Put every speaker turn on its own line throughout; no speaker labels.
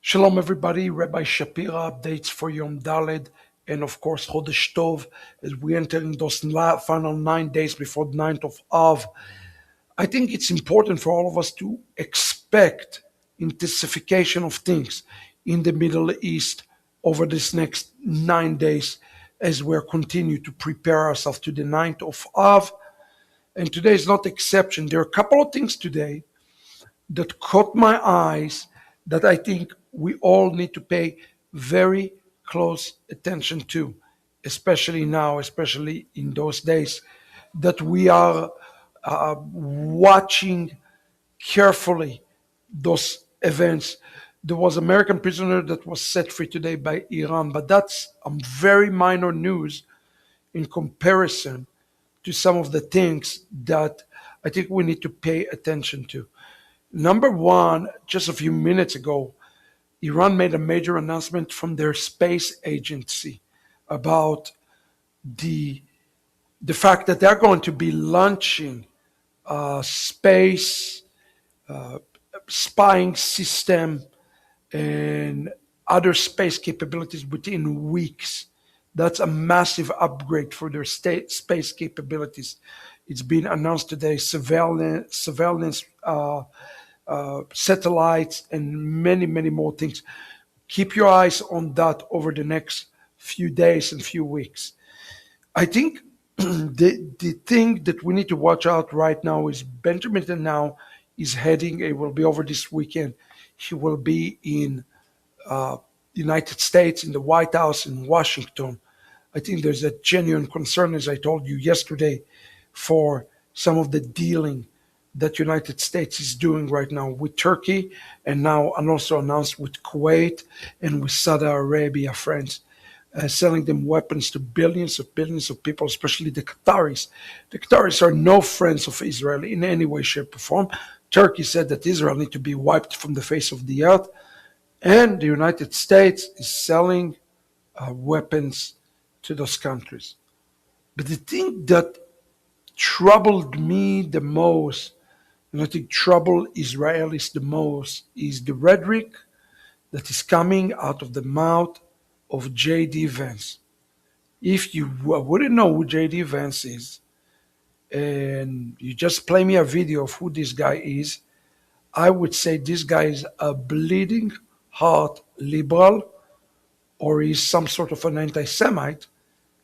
Shalom, everybody. Rabbi Shapira updates for Yom Daled, and of course Chodesh Tov, as we enter in those final 9 days before the 9th of Av. I think it's important for all of us to expect intensification of things in the Middle East over this next 9 days as we continue to prepare ourselves to the 9th of Av. And today is not the exception. There are a couple of things today that caught my eyes that I think we all need to pay very close attention to, especially now, especially in those days that we are watching carefully those events. There was American prisoner that was set free today by Iran, but that's very minor news in comparison to some of the things that I think we need to pay attention to. Number one, just a few minutes ago, Iran made a major announcement from their space agency about the fact that they're going to be launching a space spying system and other space capabilities within weeks. That's a massive upgrade for their space capabilities. It's been announced today, surveillance satellites, and many, many more things. Keep your eyes on that over the next few days and few weeks. I think the thing that we need to watch out right now is Benjamin Netanyahu is heading. It will be over this weekend. He will be in United States, in the White House in Washington. I think there's a genuine concern, as I told you yesterday, for some of the dealing that United States is doing right now with Turkey, and now and also announced with Kuwait and with Saudi Arabia, friends, selling them weapons to billions of people, especially the Qataris. The Qataris are no friends of Israel in any way, shape, or form. Turkey said that Israel needs to be wiped from the face of the earth, and the United States is selling weapons to those countries. But the thing that troubled me the most, and I think trouble Israelis the most, is the rhetoric that is coming out of the mouth of J.D. Vance. If you wouldn't know who J.D. Vance is, and you just play me a video of who this guy is, I would say this guy is a bleeding heart liberal, or he's some sort of an anti-Semite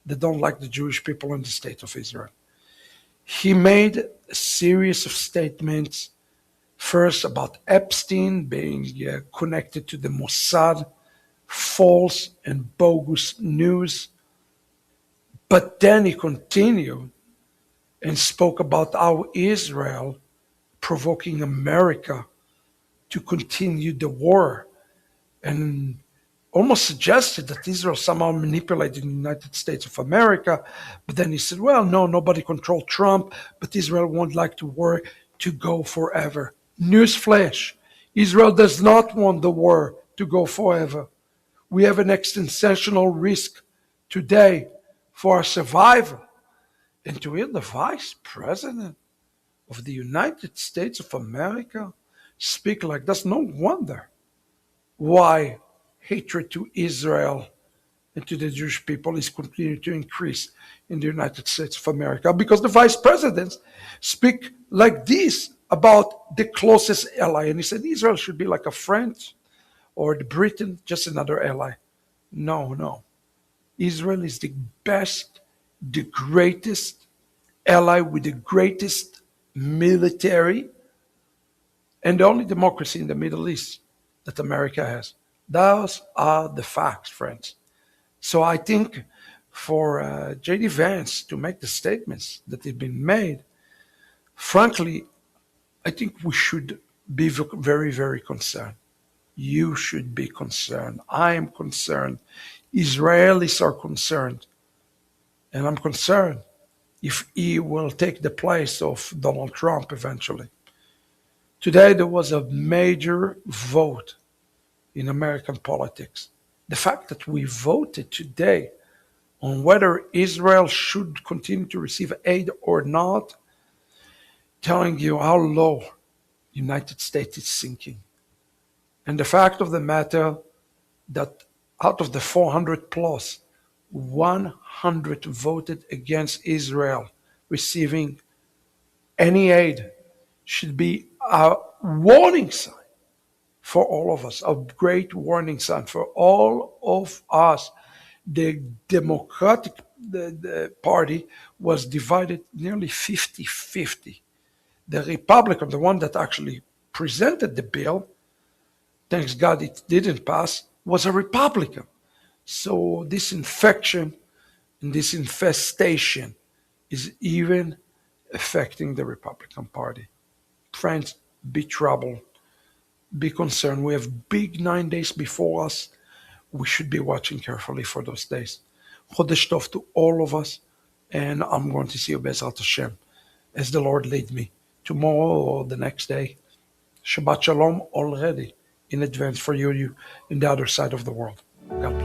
that don't like the Jewish people and the state of Israel. He made a series of statements, first about Epstein being connected to the Mossad, false and bogus news. But then he continued and spoke about how Israel provoking America to continue the war, and almost suggested that Israel somehow manipulated the United States of America. But then he said, well, no, nobody controlled Trump, but Israel won't like the war to go forever. Newsflash, Israel does not want the war to go forever. We have an existential risk today for our survival. And to hear the Vice President of the United States of America speak like that's no wonder why hatred to Israel and to the Jewish people is continuing to increase in the United States of America, because the vice presidents speak like this about the closest ally. And he said Israel should be like a France or the Britain, just another ally. No. Israel is the best, the greatest ally with the greatest military and the only democracy in the Middle East that America has. Those are the facts, friends. So I think for J.D. Vance to make the statements that have been made, frankly, I think we should be very, very concerned. You should be concerned. I am concerned. Israelis are concerned. And I'm concerned if he will take the place of Donald Trump eventually. Today there was a major vote in American politics. The fact that we voted today on whether Israel should continue to receive aid or not, telling you how low the United States is sinking. And the fact of the matter that out of the 400 plus, 100 voted against Israel receiving any aid should be a warning sign for all of us, a great warning sign for all of us. The Democratic the party was divided nearly 50-50. The Republican, the one that actually presented the bill, thanks God it didn't pass, was a Republican. So this infection and this infestation is even affecting the Republican Party. Friends, be troubled, be concerned. We have big 9 days before us. We should be watching carefully for those days. Chodesh Tov to all of us, and I'm going to see you Bezrat Hashem as the Lord lead me tomorrow or the next day. Shabbat Shalom already in advance for you in the other side of the world. God bless.